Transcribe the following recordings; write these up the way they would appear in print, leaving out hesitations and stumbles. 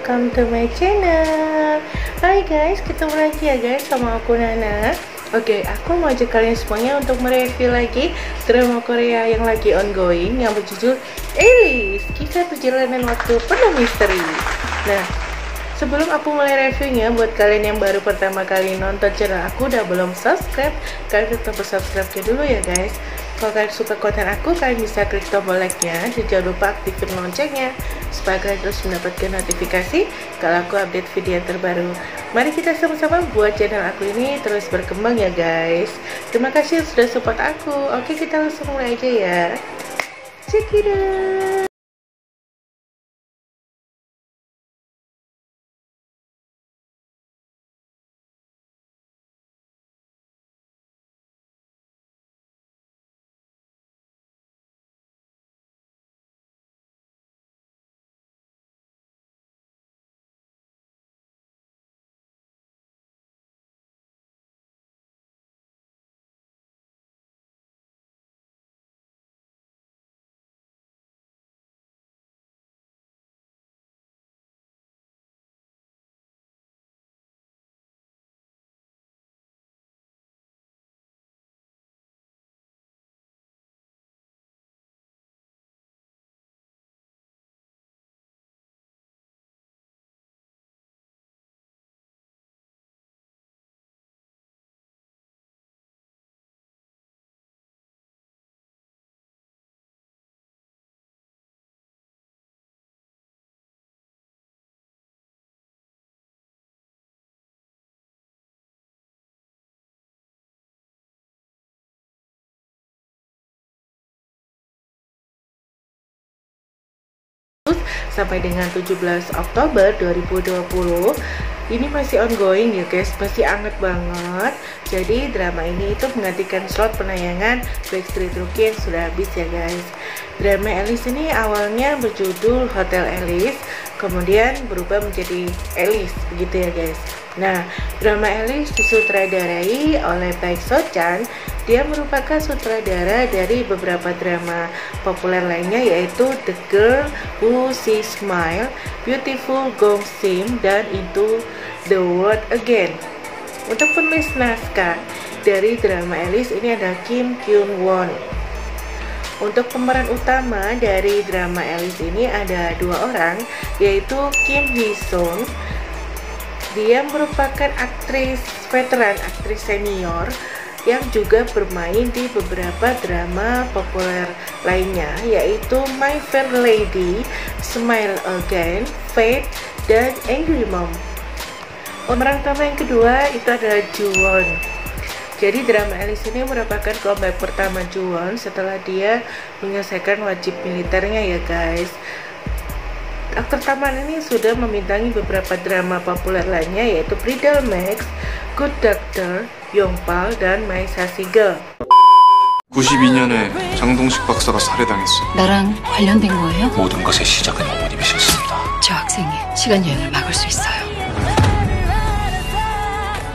welcome to my channel. Hai guys, ketemu lagi ya guys sama aku Nana. Oke, aku mau ajak kalian semuanya untuk mereview lagi drama Korea yang lagi ongoing yang berjudul Alice, kisah perjalanan waktu penuh misteri. Nah, sebelum aku mulai reviewnya, buat kalian yang baru pertama kali nonton channel aku udah belum subscribe, kalian tetap subscribe dulu ya guys. Kalau kalian suka konten aku, kalian bisa klik tombol like-nya dan jangan lupa aktifin loncengnya supaya kalian terus mendapatkan notifikasi kalau aku update video yang terbaru. Mari kita sama-sama buat channel aku ini terus berkembang ya guys. Terima kasih sudah support aku. Oke, kita langsung mulai aja ya. Check it out. Sampai dengan 17 Oktober 2020 ini masih ongoing ya guys, masih anget banget. Jadi drama ini itu menggantikan slot penayangan Backstreet Rookie yang sudah habis ya guys. Drama Alice ini awalnya berjudul Hotel Alice, kemudian berubah menjadi Alice begitu ya guys. Nah, drama Alice disutradarai oleh Baek So-chan. Dia merupakan sutradara dari beberapa drama populer lainnya, yaitu The Girl Who She Smile, Beautiful Gong Sim, dan Into the World Again. Untuk penulis naskah dari drama Alice ini ada Kim Kyun Won. Untuk pemeran utama dari drama Alice ini ada dua orang, yaitu Kim Hee Sung. Dia merupakan aktris veteran, aktris senior yang juga bermain di beberapa drama populer lainnya, yaitu My Fair Lady, Smile Again, Fate, dan Angry Mom. Pemeran utama yang kedua itu adalah Ju-won. Jadi drama Alice ini merupakan comeback pertama Ju-won setelah dia menyelesaikan wajib militernya ya guys. Aktor tampan ini sudah membintangi beberapa drama populer lainnya, yaitu Bridal Max, Good Doctor, Yongpal, dan My Sassy Girl. 92년에 장동식 박사가 살해당했어. 나랑 관련된 거예요? 모든 것의 시작은 어머님이셨습니다. 저 학생이 시간 여행을 막을 수 있어요.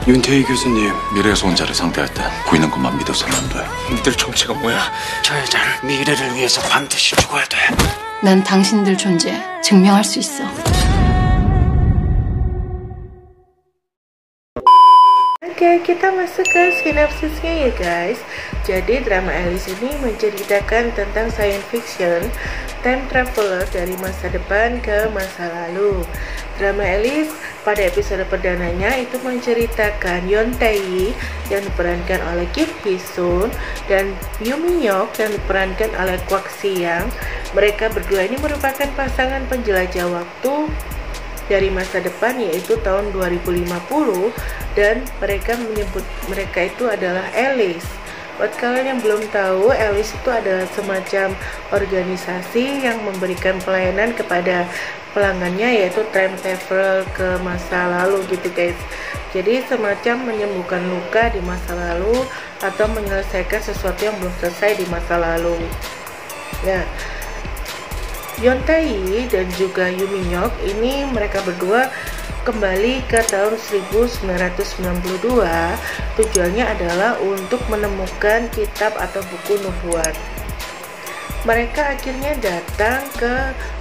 윤태희 교수님, 미래 소원자를 상대할 때 보이는 것만 믿어서는 안 돼. 니들 정체가 뭐야? 저 여자를 미래를 위해서 반드시 죽어야 돼. 난 당신들 존재 증명할 수 있어. Oke, kita masuk ke sinopsisnya ya guys. Jadi drama Alice ini menceritakan tentang science fiction time traveler dari masa depan ke masa lalu. Drama Alice pada episode perdananya itu menceritakan Yeon Tae yang diperankan oleh Kim Hee Sun dan Yoo Min-hyuk yang diperankan oleh Kwak Si-young. Mereka berdua ini merupakan pasangan penjelajah waktu dari masa depan, yaitu tahun 2050, dan mereka menyebut mereka itu adalah Alice. Buat kalian yang belum tahu, Alice itu adalah semacam organisasi yang memberikan pelayanan kepada pelanggannya, yaitu time travel ke masa lalu gitu guys. Jadi semacam menyembuhkan luka di masa lalu atau menyelesaikan sesuatu yang belum selesai di masa lalu. Nah, Yeon Tae dan juga Yoo Min-hyuk ini mereka berdua kembali ke tahun 1992. Tujuannya adalah untuk menemukan kitab atau buku nubuat. mereka akhirnya datang ke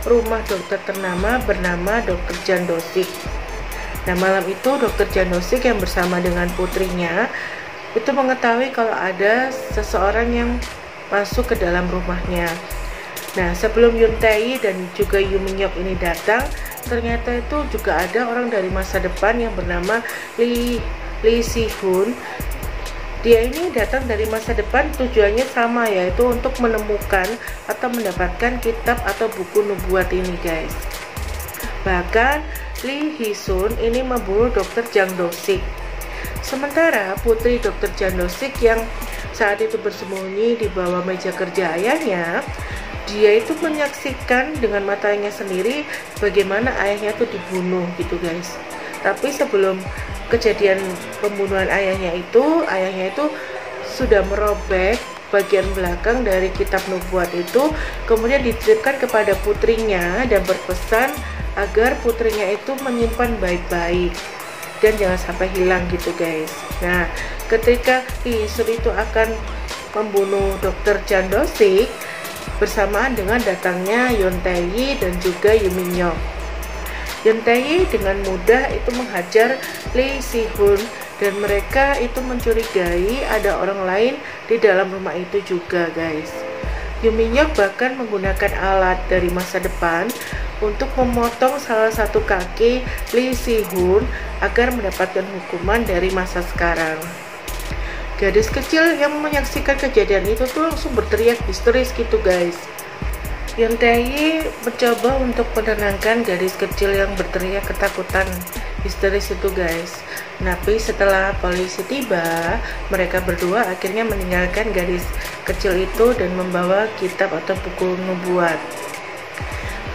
rumah dokter ternama bernama Dr. Jan Dosik. Nah, malam itu Dr. Jan Dosik yang bersama dengan putrinya itu mengetahui kalau ada seseorang yang masuk ke dalam rumahnya. Nah, sebelum Yoon Tae dan juga Yoo Min-hyuk ini datang, ternyata itu juga ada orang dari masa depan yang bernama Lee Si-hoon. Dia ini datang dari masa depan, tujuannya sama, yaitu untuk menemukan atau mendapatkan kitab atau buku nubuat ini, guys. Bahkan Lee Hee-sun ini membunuh Dr. Jang Do-sik. Sementara putri Dr. Jang Do-sik yang saat itu bersembunyi di bawah meja kerja ayahnya, dia itu menyaksikan dengan matanya sendiri bagaimana ayahnya itu dibunuh gitu, guys. Tapi sebelum kejadian pembunuhan ayahnya itu sudah merobek bagian belakang dari kitab nubuat itu, kemudian dititipkan kepada putrinya dan berpesan agar putrinya itu menyimpan baik-baik dan jangan sampai hilang gitu, guys. Nah, ketika Hee-sun itu akan membunuh Dr. Jan Do-sik bersamaan dengan datangnya Yoon Tae dan juga Yoo Min-hyuk. Yoon Tae dengan mudah itu menghajar Lee Si-hoon dan mereka itu mencurigai ada orang lain di dalam rumah itu juga, guys. Yoo Min-hyuk bahkan menggunakan alat dari masa depan untuk memotong salah satu kaki Lee Si-hoon agar mendapatkan hukuman dari masa sekarang. Gadis kecil yang menyaksikan kejadian itu tuh langsung berteriak histeris gitu, guys. Yoon Tae mencoba untuk menenangkan gadis kecil yang berteriak ketakutan histeris itu, guys. Tapi setelah polisi tiba, mereka berdua akhirnya meninggalkan gadis kecil itu dan membawa kitab atau buku nubuat.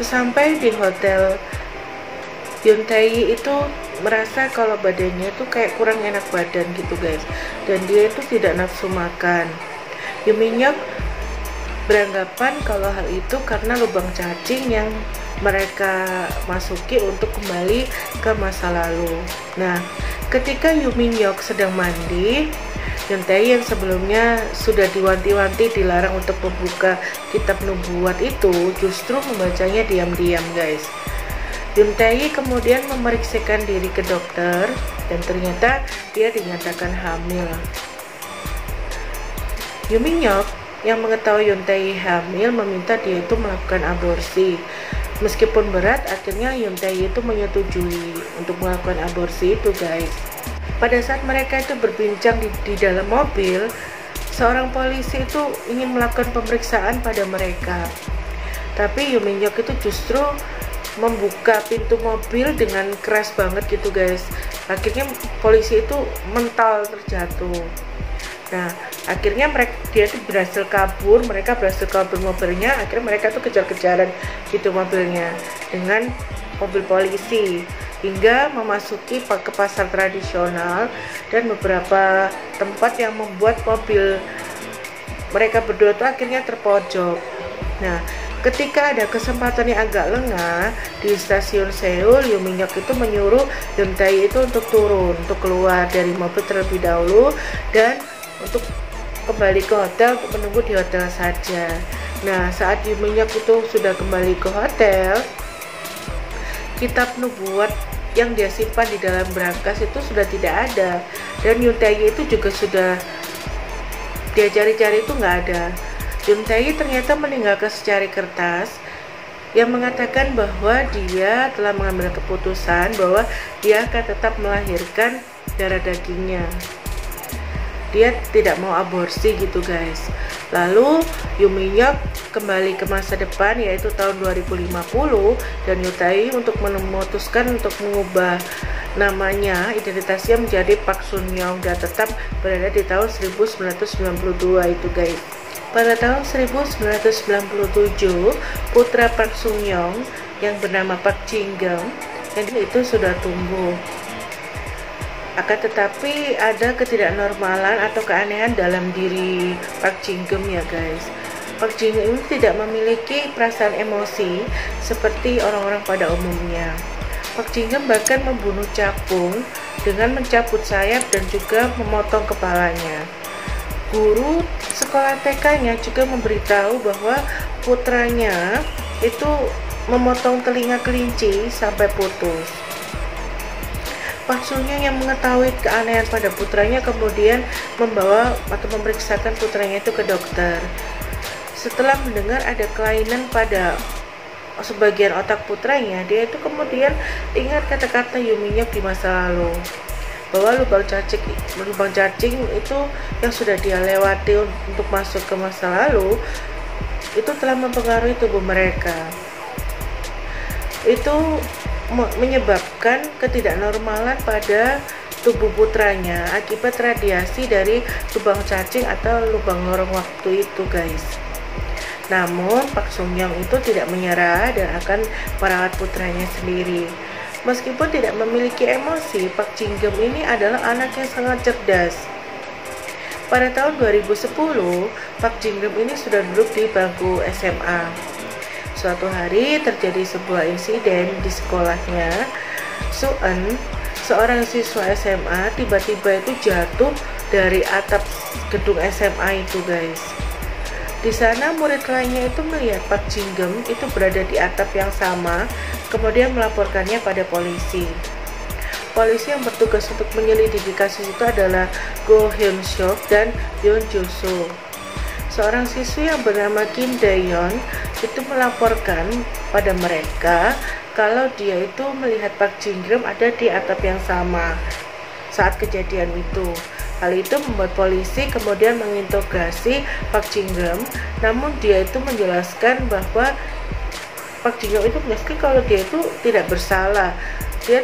Sampai di hotel, Yoon Tae itu merasa kalau badannya itu kayak kurang enak badan gitu, guys, dan dia itu tidak nafsu makan. Yoo Min-hyuk beranggapan kalau hal itu karena lubang cacing yang mereka masuki untuk kembali ke masa lalu. Nah, ketika Yoo Min-hyuk sedang mandi, Yoon Tae yang sebelumnya sudah diwanti-wanti dilarang untuk membuka kitab nubuat itu justru membacanya diam-diam, guys. Yoon Tae kemudian memeriksakan diri ke dokter dan ternyata dia dinyatakan hamil. Yoo Min-hyuk yang mengetahui Yoon Tae hamil meminta dia itu melakukan aborsi. Meskipun berat, akhirnya Yoon Tae itu menyetujui untuk melakukan aborsi itu, guys. Pada saat mereka itu berbincang di dalam mobil, seorang polisi itu ingin melakukan pemeriksaan pada mereka. Tapi Yoo Min-hyuk itu justru membuka pintu mobil dengan keras banget gitu, guys. Akhirnya polisi itu mental terjatuh. Nah, akhirnya dia tuh berhasil kabur, mereka berhasil kabur mobilnya. Akhirnya mereka tuh kejar-kejaran gitu mobilnya dengan mobil polisi hingga memasuki ke pasar tradisional dan beberapa tempat yang membuat mobil mereka berdua tuh akhirnya terpojok. Nah, ketika ada kesempatan yang agak lengah di stasiun Seoul, Yoo Min-hyuk itu menyuruh Yoon Tae itu untuk turun, untuk keluar dari mobil terlebih dahulu dan untuk kembali ke hotel untuk menunggu di hotel saja. Nah, saat Yoo Min-hyuk itu sudah kembali ke hotel, kitab nubuat yang dia simpan di dalam brankas itu sudah tidak ada dan Yoon Tae itu juga sudah dia cari-cari itu nggak ada. Yoon Tae ternyata meninggalkan secari kertas yang mengatakan bahwa dia telah mengambil keputusan bahwa dia akan tetap melahirkan darah dagingnya. Dia tidak mau aborsi gitu, guys. Lalu Yoo Min-hyuk kembali ke masa depan yaitu tahun 2050 dan Yoon Tae untuk memutuskan untuk mengubah namanya, identitasnya menjadi Park Sun-young dan tetap berada di tahun 1992 itu, guys. Pada tahun 1997, putra Park Sun-young yang bernama Park Jin-geum yang itu sudah tumbuh. Akan tetapi ada ketidaknormalan atau keanehan dalam diri Park Jin-geum ya, guys. Park Jin-geum tidak memiliki perasaan emosi seperti orang-orang pada umumnya. Park Jin-geum bahkan membunuh capung dengan mencabut sayap dan juga memotong kepalanya. guru sekolah TK-nya juga memberitahu bahwa putranya itu memotong telinga kelinci sampai putus. Pak Sun-young yang mengetahui keanehan pada putranya kemudian membawa atau memeriksakan putranya itu ke dokter. Setelah mendengar ada kelainan pada sebagian otak putranya, dia itu kemudian ingat kata-kata Yuminyeok di masa lalu, bahwa lubang cacing itu yang sudah dia lewati untuk masuk ke masa lalu itu telah mempengaruhi tubuh mereka. Itu menyebabkan ketidaknormalan pada tubuh putranya akibat radiasi dari lubang cacing atau lubang lorong waktu itu, guys. Namun Pak Sun-young itu tidak menyerah dan akan merawat putranya sendiri. Meskipun tidak memiliki emosi, Pak Jin-geum ini adalah anak yang sangat cerdas. Pada tahun 2010, Pak Jin-geum ini sudah duduk di bangku SMA. Suatu hari terjadi sebuah insiden di sekolahnya. Su-eun, seorang siswa SMA, tiba-tiba itu jatuh dari atap gedung SMA itu, guys. Di sana murid lainnya itu melihat Pak Jin-geum itu berada di atap yang sama, kemudian melaporkannya pada polisi. Polisi yang bertugas untuk menyelidiki kasus itu adalah Go Hyun-seok dan Yoon Jo-soo. Seorang siswi yang bernama Kim Dae-yeon itu melaporkan pada mereka kalau dia itu melihat Pak Jin-geum ada di atap yang sama saat kejadian itu. Hal itu membuat polisi kemudian menginterogasi Pak Jin-geum, namun dia itu menjelaskan bahwa Pak Jin-geum itu menjelaskan kalau dia itu tidak bersalah. Dia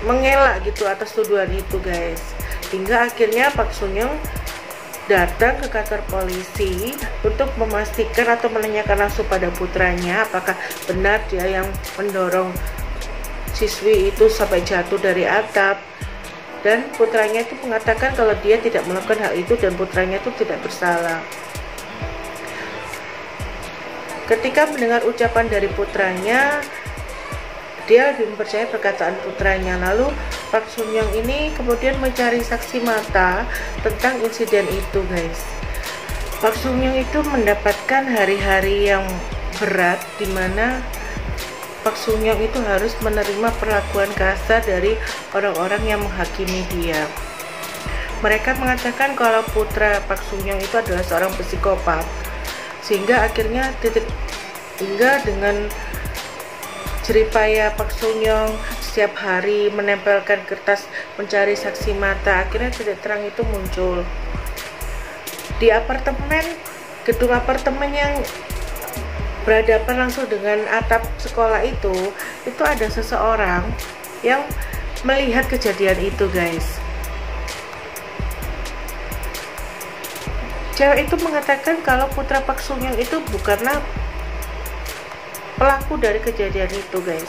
mengelak gitu atas tuduhan itu, guys. Hingga akhirnya Pak Sun-young datang ke kantor polisi untuk memastikan atau menanyakan langsung pada putranya apakah benar dia yang mendorong siswi itu sampai jatuh dari atap. Dan putranya itu mengatakan kalau dia tidak melakukan hal itu dan putranya itu tidak bersalah. Ketika mendengar ucapan dari putranya, dia lebih mempercayai perkataan putranya. Lalu Pak Sun-young ini kemudian mencari saksi mata tentang insiden itu, guys. Pak Sun-young itu mendapatkan hari-hari yang berat di mana Pak Sun-young itu harus menerima perlakuan kasar dari orang-orang yang menghakimi dia. Mereka mengatakan kalau putra Pak Sun-young itu adalah seorang psikopat, sehingga akhirnya hingga dengan jeripaya Pak Sun-young setiap hari menempelkan kertas mencari saksi mata, akhirnya titik terang itu muncul. Di gedung apartemen yang berhadapan langsung dengan atap sekolah itu ada seseorang yang melihat kejadian itu, guys. Cewek itu mengatakan kalau putra Pak Sun-young itu bukanlah pelaku dari kejadian itu, guys.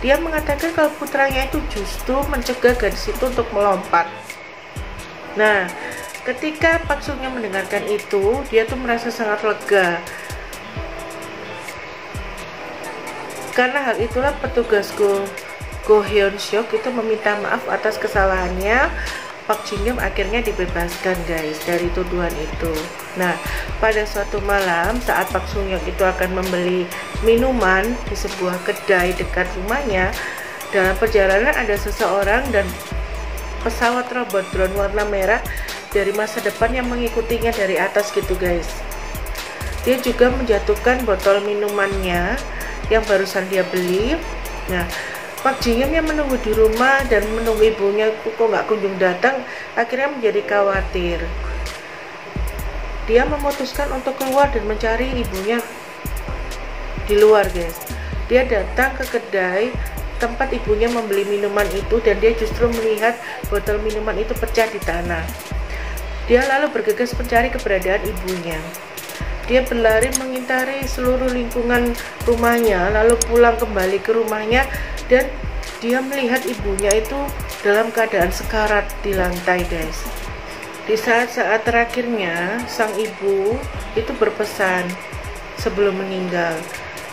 Dia mengatakan kalau putranya itu justru mencegah gadis itu untuk melompat. Nah, ketika Pak Sun-young mendengarkan itu, dia tuh merasa sangat lega. Karena hal itulah petugas Go Hyun-seok itu meminta maaf atas kesalahannya. Pak Jin-geum akhirnya dibebaskan, guys, dari tuduhan itu. Nah, pada suatu malam saat Pak Sun-young itu akan membeli minuman di sebuah kedai dekat rumahnya, dalam perjalanan ada seseorang dan pesawat robot drone warna merah dari masa depan yang mengikutinya dari atas gitu, guys. Dia juga menjatuhkan botol minumannya yang barusan dia beli. Nah, Pak Jin-geum yang menunggu di rumah dan menunggu ibunya kok nggak kunjung datang, akhirnya menjadi khawatir. Dia memutuskan untuk keluar dan mencari ibunya di luar, guys. Dia datang ke kedai tempat ibunya membeli minuman itu dan dia justru melihat botol minuman itu pecah di tanah. Dia lalu bergegas mencari keberadaan ibunya. Dia berlari mengitari seluruh lingkungan rumahnya, lalu pulang kembali ke rumahnya dan dia melihat ibunya itu dalam keadaan sekarat di lantai, guys. Di saat-saat terakhirnya, sang ibu itu berpesan sebelum meninggal.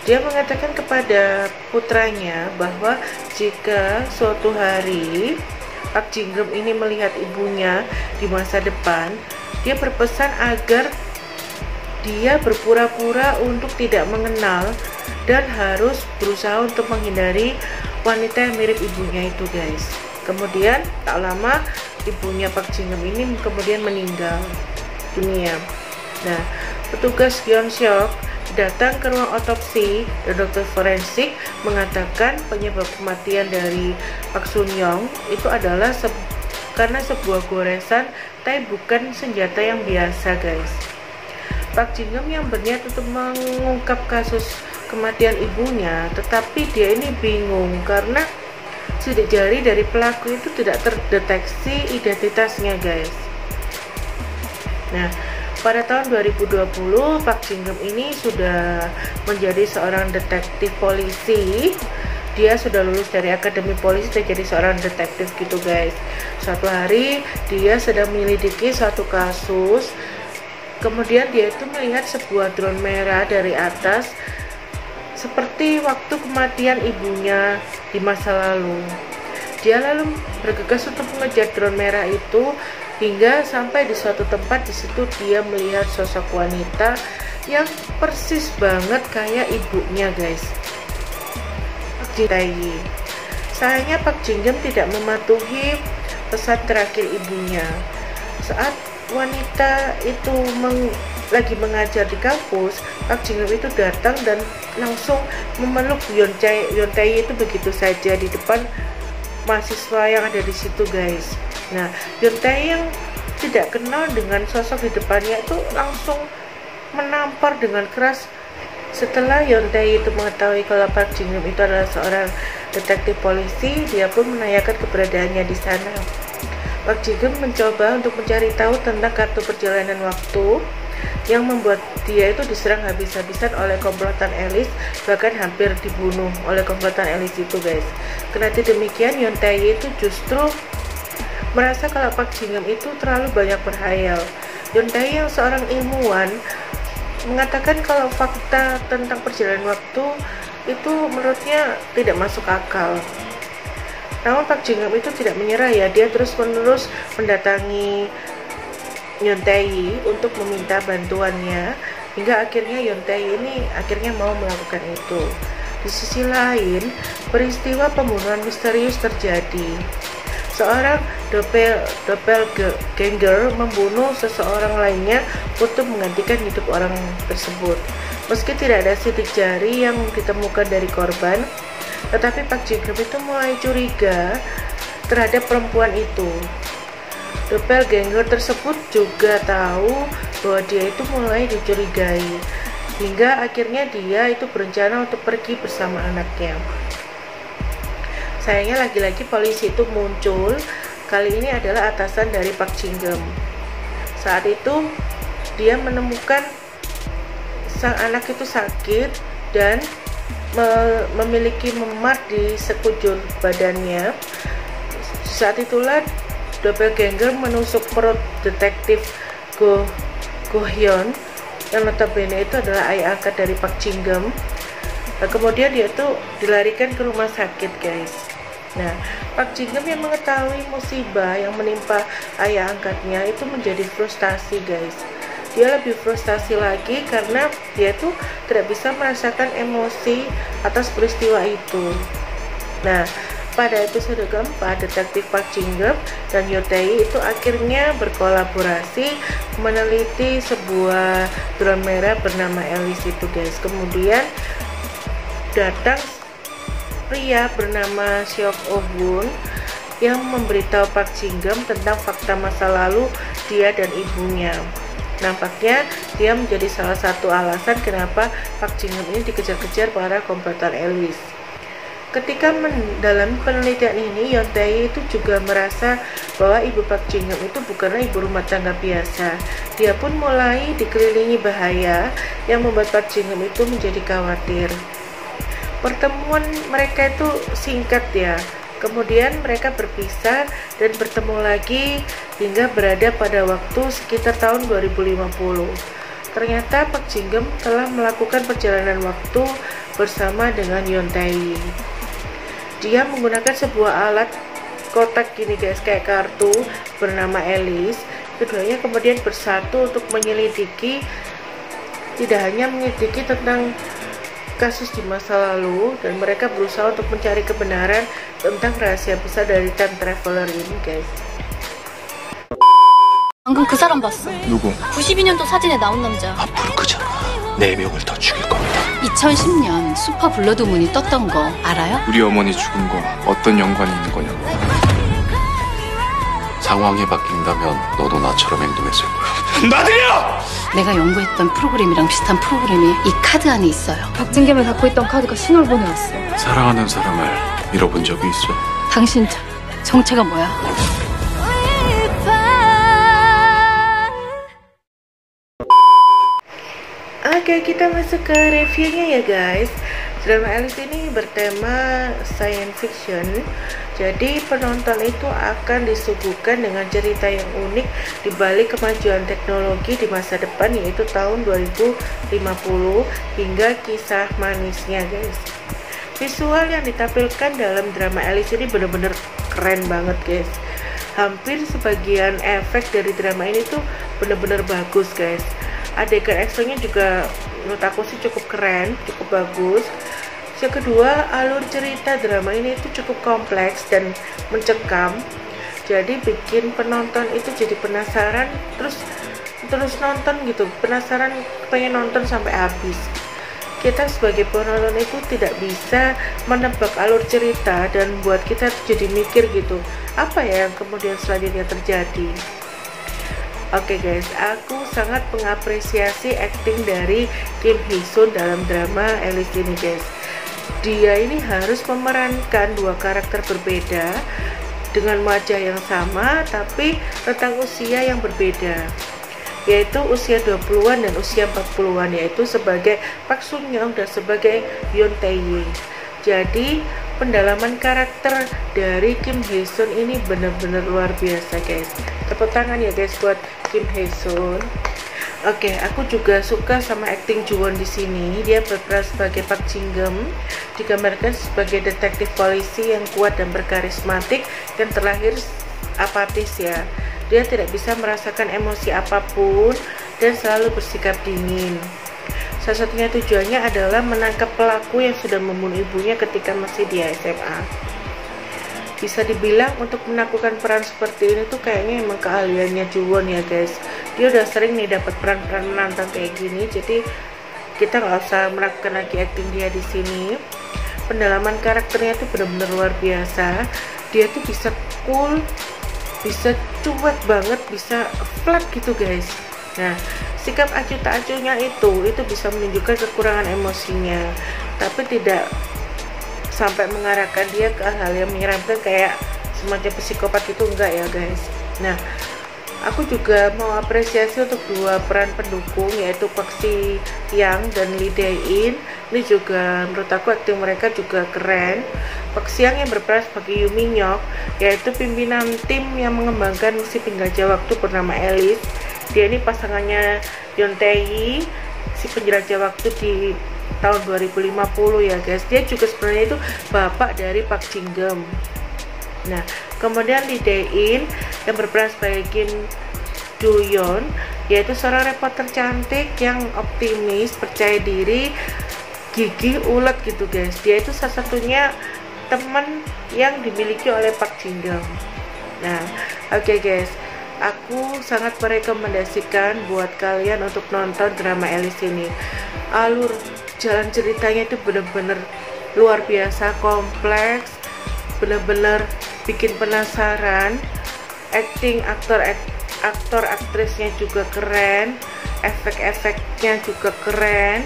Dia mengatakan kepada putranya bahwa jika suatu hari Pak Jin-geum ini melihat ibunya di masa depan, dia berpesan agar dia berpura-pura untuk tidak mengenal dan harus berusaha untuk menghindari wanita yang mirip ibunya itu, guys. Kemudian tak lama ibunya Park Jin-geum ini kemudian meninggal dunia. Nah, petugas Hyun-seok datang ke ruang otopsi dan dokter forensik mengatakan penyebab kematian dari Park Sun-young itu adalah karena sebuah goresan, tapi bukan senjata yang biasa, guys. Park Jin-geum yang berniat untuk mengungkap kasus kematian ibunya, tetapi dia ini bingung karena sidik jari dari pelaku itu tidak terdeteksi identitasnya, guys. Nah, pada tahun 2020 Park Jin-geum ini sudah menjadi seorang detektif polisi. Dia sudah lulus dari akademi polisi dan jadi seorang detektif gitu, guys. Suatu hari dia sedang menyelidiki suatu kasus. Kemudian dia itu melihat sebuah drone merah dari atas seperti waktu kematian ibunya di masa lalu. Dia lalu bergegas untuk mengejar drone merah itu hingga sampai di suatu tempat. Di situ dia melihat sosok wanita yang persis banget kayak ibunya, guys. Park Jin-tae. Sayangnya Park Jin-geum tidak mematuhi pesan terakhir ibunya. Saat wanita itu lagi mengajar di kampus, Park Jin-geum itu datang dan langsung memeluk Hyun-tae itu begitu saja di depan mahasiswa yang ada di situ, guys. Nah, Hyun-tae yang tidak kenal dengan sosok di depannya itu langsung menampar dengan keras. Setelah Hyun-tae itu mengetahui kalau Park Jin-geum itu adalah seorang detektif polisi, dia pun menanyakan keberadaannya di sana. Park Jin-geum mencoba untuk mencari tahu tentang kartu perjalanan waktu yang membuat dia itu diserang habis-habisan oleh komplotan Alice, bahkan hampir dibunuh oleh komplotan Alice itu, guys. Kendati demikian, Hyun-tae itu justru merasa kalau Park Jin-geum itu terlalu banyak berhayal. Hyun-tae yang seorang ilmuwan mengatakan kalau fakta tentang perjalanan waktu itu menurutnya tidak masuk akal. Namun Park Jin-geum itu tidak menyerah ya, dia terus-menerus mendatangi Hyun-tae untuk meminta bantuannya hingga akhirnya Hyun-tae ini akhirnya mau melakukan itu. Di sisi lain, peristiwa pembunuhan misterius terjadi. Seorang doppelganger membunuh seseorang lainnya untuk menggantikan hidup orang tersebut. Meski tidak ada sidik jari yang ditemukan dari korban, tetapi Park Jin-geum itu mulai curiga terhadap perempuan itu. Doppelganger tersebut juga tahu bahwa dia itu mulai dicurigai, hingga akhirnya dia itu berencana untuk pergi bersama anaknya. Sayangnya lagi-lagi polisi itu muncul. Kali ini adalah atasan dari Park Jin-geum. Saat itu dia menemukan sang anak itu sakit dan memiliki memar di sekujur badannya. Saat itulah doppelganger menusuk perut detektif Go Hyun yang notabene itu adalah ayah angkat dari Park Jin-geum. Nah, kemudian dia tuh dilarikan ke rumah sakit, guys. Nah, Park Jin-geum yang mengetahui musibah yang menimpa ayah angkatnya itu menjadi frustasi, guys. Dia lebih frustasi lagi karena dia tuh tidak bisa merasakan emosi atas peristiwa itu. Nah, pada episode keempat, detektif Park Jin-geum dan Hyun-tae itu akhirnya berkolaborasi meneliti sebuah drone merah bernama Alice itu, guys. Kemudian datang pria bernama Seok Oh-gun yang memberitahu Park Jin-geum tentang fakta masa lalu dia dan ibunya. Nampaknya dia menjadi salah satu alasan kenapa Park Jin-geum ini dikejar-kejar para komplotan Alice. Ketika mendalami penelitian ini, Hyun-tae itu juga merasa bahwa ibu Park Jin-geum itu bukanlah ibu rumah tangga biasa. Dia pun mulai dikelilingi bahaya yang membuat Park Jin-geum itu menjadi khawatir. Pertemuan mereka itu singkat ya. Kemudian mereka berpisah dan bertemu lagi hingga berada pada waktu sekitar tahun 2050. Ternyata Park Jin-geum telah melakukan perjalanan waktu bersama dengan Hyun-tae. Dia menggunakan sebuah alat kotak gini, guys, kayak kartu bernama Alice keduanya kemudian bersatu untuk menyelidiki, tidak hanya menyelidiki tentang kasus di masa lalu, dan mereka berusaha untuk mencari kebenaran tentang rahasia besar dari time traveler ini, guys. 방금 그 사람 봤어. 누구? 92년도 사진에 나온 남자. 앞으로 그잖아. 4명을 더 죽일 겁니다. 2010년 슈퍼 블러드문이 떴던 거 알아요? 우리 어머니 죽은 거 어떤 연관이 있는 거냐고. 상황이 바뀐다면 너도 나처럼 행동했을 거야. 나들여! 내가 연구했던 프로그램이랑 비슷한 프로그램이 이 카드 안에 있어요. 박진겸이 갖고 있던 카드가 신호를 보내왔어. 사랑하는 사람을 잃어본 적이 있어? 당신 정체가 뭐야? Oke, kita masuk ke reviewnya ya guys. Drama Alice ini bertema science fiction. Jadi penonton itu akan disuguhkan dengan cerita yang unik di balik kemajuan teknologi di masa depan, yaitu tahun 2050 hingga kisah manisnya guys. Visual yang ditampilkan dalam drama Alice ini bener-bener keren banget guys. Hampir sebagian efek dari drama ini tuh bener-bener bagus guys. Adegan actionnya juga menurut aku sih cukup keren, cukup bagus. Yang kedua, alur cerita drama ini itu cukup kompleks dan mencekam, jadi bikin penonton itu jadi penasaran, terus nonton gitu, penasaran, pengen nonton sampai habis. Kita sebagai penonton itu tidak bisa menebak alur cerita dan buat kita jadi mikir gitu, apa ya yang kemudian selanjutnya terjadi. Oke guys, aku sangat mengapresiasi acting dari Kim Hee-sun dalam drama Alice ini guys. Dia ini harus memerankan dua karakter berbeda dengan wajah yang sama tapi tentang usia yang berbeda, yaitu usia 20-an dan usia 40-an, yaitu sebagai Park Sun Young dan sebagai Yoon Tae-yi. Jadi pendalaman karakter dari Kim Hee-sun ini benar-benar luar biasa guys. Tepuk tangan ya guys buat Kim Hee-sun. Oke, aku juga suka sama acting Ju-won di sini. Dia berperan sebagai Park Jin-geum, digambarkan sebagai detektif polisi yang kuat dan berkarismatik dan terlahir apatis ya. Dia tidak bisa merasakan emosi apapun dan selalu bersikap dingin. Salah satunya tujuannya adalah menangkap pelaku yang sudah membunuh ibunya ketika masih di SMA. Bisa dibilang untuk menaklukkan peran seperti ini tuh kayaknya emang keahliannya Ju-won ya guys. Dia udah sering nih dapat peran-peran menantang kayak gini, jadi kita nggak usah meragukan lagi acting dia di sini. Pendalaman karakternya tuh benar-benar luar biasa. Dia tuh bisa cool, bisa cuek banget, bisa flat gitu guys. Nah, sikap acuh tak acuhnya itu bisa menunjukkan kekurangan emosinya, tapi tidak sampai mengarahkan dia ke hal yang menyeramkan kayak semacam psikopat itu, enggak ya guys. Nah, aku juga mau apresiasi untuk dua peran pendukung, yaitu Park Si Young dan Lee Dae-in. Ini juga menurut aku akting mereka juga keren. Park Si Young yang berperan sebagai Yoo Min-hyuk, yaitu pimpinan tim yang mengembangkan misi penjelajah waktu bernama Alice. Dia ini pasangannya Yoon Tae-yi, si penjelajah waktu di tahun 2050 ya guys. Dia juga sebenarnya itu bapak dari Park Jin-geum. Nah, kemudian Lee Dae-in yang berperan sebagai Kim Do-yeon, yaitu seorang reporter cantik yang optimis, percaya diri, gigih, ulet gitu guys. Dia itu salah satunya teman yang dimiliki oleh Park Jin-geum. Nah, oke guys, aku sangat merekomendasikan buat kalian untuk nonton drama Alice ini. Alur jalan ceritanya itu bener-bener luar biasa, kompleks, bener-bener bikin penasaran. Acting aktor aktrisnya juga keren, efek-efeknya juga keren.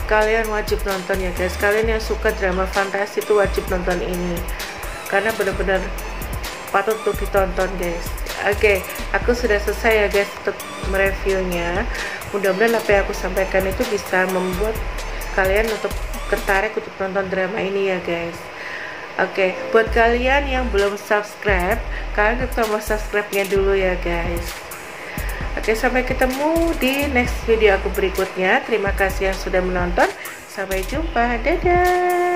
Kalian wajib nonton ya guys. Kalian yang suka drama fantasi itu wajib nonton ini, karena bener-bener patut untuk ditonton guys. Oke, aku sudah selesai ya guys untuk mereviewnya. Mudah-mudahan apa yang aku sampaikan itu bisa membuat kalian untuk tertarik untuk nonton drama ini ya guys. Oke, buat kalian yang belum subscribe, kalian klik tombol subscribe-nya dulu ya guys. Oke, sampai ketemu di next video aku berikutnya. Terima kasih yang sudah menonton. Sampai jumpa, dadah.